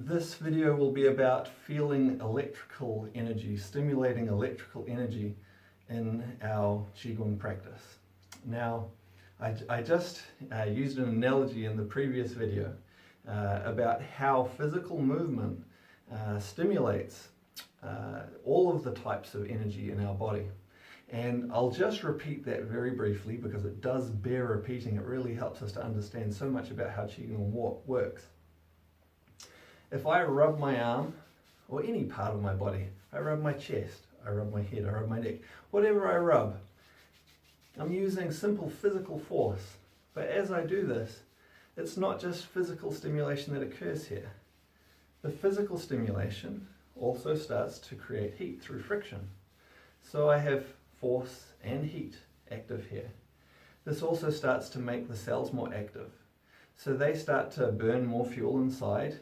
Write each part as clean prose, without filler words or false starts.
This video will be about feeling electrical energy, stimulating electrical energy in our Qigong practice. Now, I just used an analogy in the previous video about how physical movement stimulates all of the types of energy in our body. And I'll just repeat that very briefly because it does bear repeating. It really helps us to understand so much about how Qigong works. If I rub my arm, or any part of my body, I rub my chest, I rub my head, I rub my neck, whatever I rub, I'm using simple physical force. But as I do this, it's not just physical stimulation that occurs here. The physical stimulation also starts to create heat through friction. So I have force and heat active here. This also starts to make the cells more active. So they start to burn more fuel inside,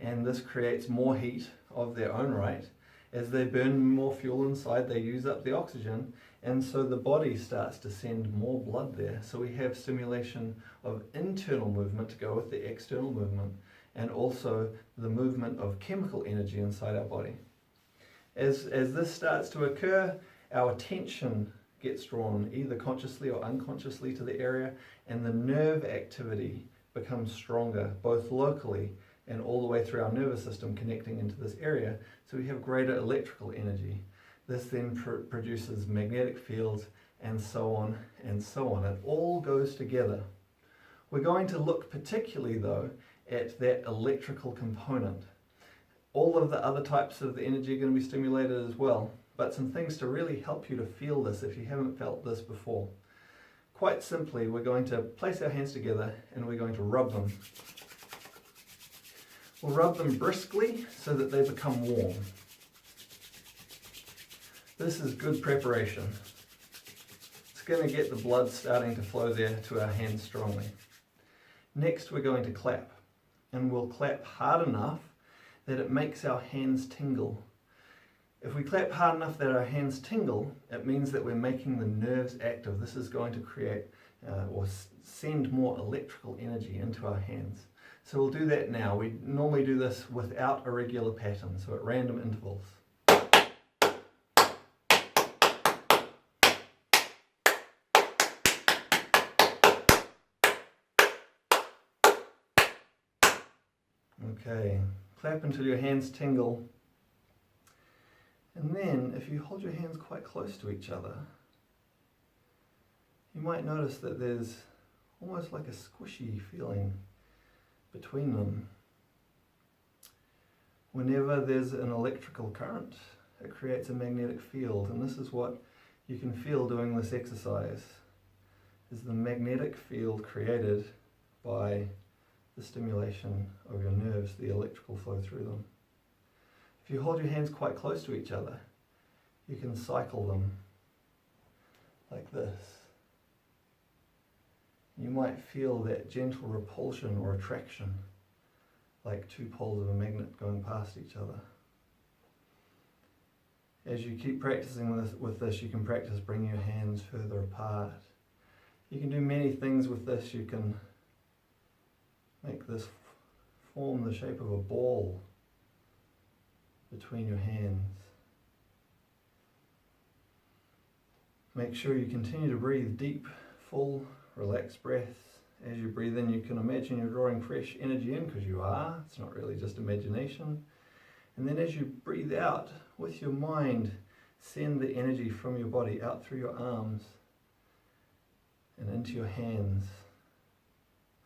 and this creates more heat of their own right. As they burn more fuel inside, they use up the oxygen, and so the body starts to send more blood there. So we have stimulation of internal movement to go with the external movement, and also the movement of chemical energy inside our body. As this starts to occur, our attention gets drawn either consciously or unconsciously to the area, and the nerve activity becomes stronger, both locally and all the way through our nervous system connecting into this area, so we have greater electrical energy. This then produces magnetic fields and so on and so on. It all goes together. We're going to look particularly though at that electrical component. All of the other types of the energy are going to be stimulated as well, but some things to really help you to feel this if you haven't felt this before. Quite simply, we're going to place our hands together and we're going to rub them. We'll rub them briskly so that they become warm. This is good preparation. It's going to get the blood starting to flow there to our hands strongly. Next, we're going to clap, and we'll clap hard enough that it makes our hands tingle. If we clap hard enough that our hands tingle, it means that we're making the nerves active. This is going to create or send more electrical energy into our hands. So we'll do that now. We normally do this without a regular pattern, so at random intervals. Okay, clap until your hands tingle. And then, if you hold your hands quite close to each other, you might notice that there's almost like a squishy feeling between them. Whenever there's an electrical current, it creates a magnetic field, and this is what you can feel doing this exercise, is the magnetic field created by the stimulation of your nerves, the electrical flow through them. If you hold your hands quite close to each other, you can cycle them like this. You might feel that gentle repulsion or attraction, like two poles of a magnet going past each other. As you keep practicing with this, you can practice bringing your hands further apart. You can do many things with this. You can make this form the shape of a ball between your hands. Make sure you continue to breathe deep, full, relaxed breaths. As you breathe in, you can imagine you're drawing fresh energy in, because you are. It's not really just imagination. And then as you breathe out, with your mind, send the energy from your body out through your arms and into your hands,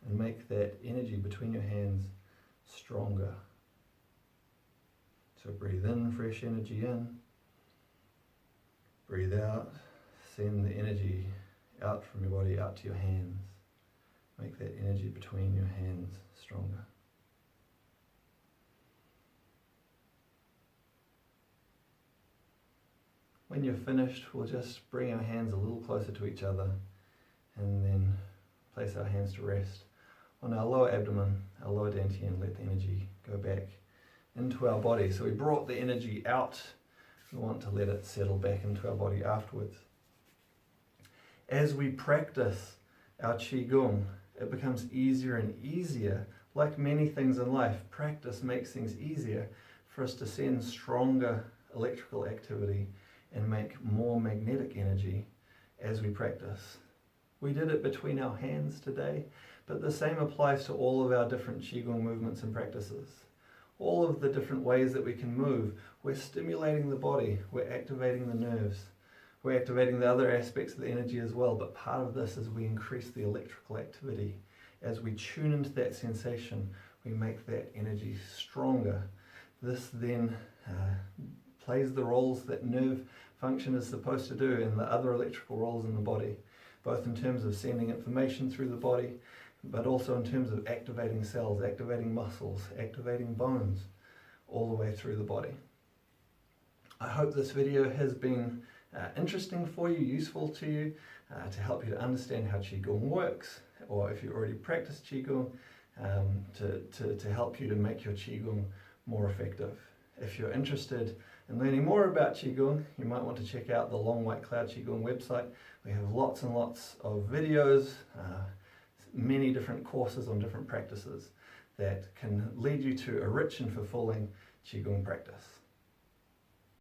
and make that energy between your hands stronger. So breathe in, fresh energy in. Breathe out, send the energy out from your body, out to your hands. Make that energy between your hands stronger. When you're finished, we'll just bring our hands a little closer to each other and then place our hands to rest on our lower abdomen, our lower dantian. Let the energy go back into our body. So we brought the energy out. We want to let it settle back into our body afterwards. As we practice our Qigong, it becomes easier and easier, like many things in life, practice makes things easier for us to send stronger electrical activity and make more magnetic energy as we practice. We did it between our hands today, but the same applies to all of our different Qigong movements and practices. All of the different ways that we can move, we're stimulating the body, we're activating the nerves, we're activating the other aspects of the energy as well, but part of this is we increase the electrical activity. As we tune into that sensation, we make that energy stronger. This then plays the roles that nerve function is supposed to do and the other electrical roles in the body, both in terms of sending information through the body, but also in terms of activating cells, activating muscles, activating bones, all the way through the body. I hope this video has been interesting for you, useful to you, to help you to understand how Qigong works, or if you already practice Qigong, to help you to make your Qigong more effective. If you're interested in learning more about Qigong, you might want to check out the Long White Cloud Qigong website. We have lots and lots of videos, many different courses on different practices that can lead you to a rich and fulfilling Qigong practice.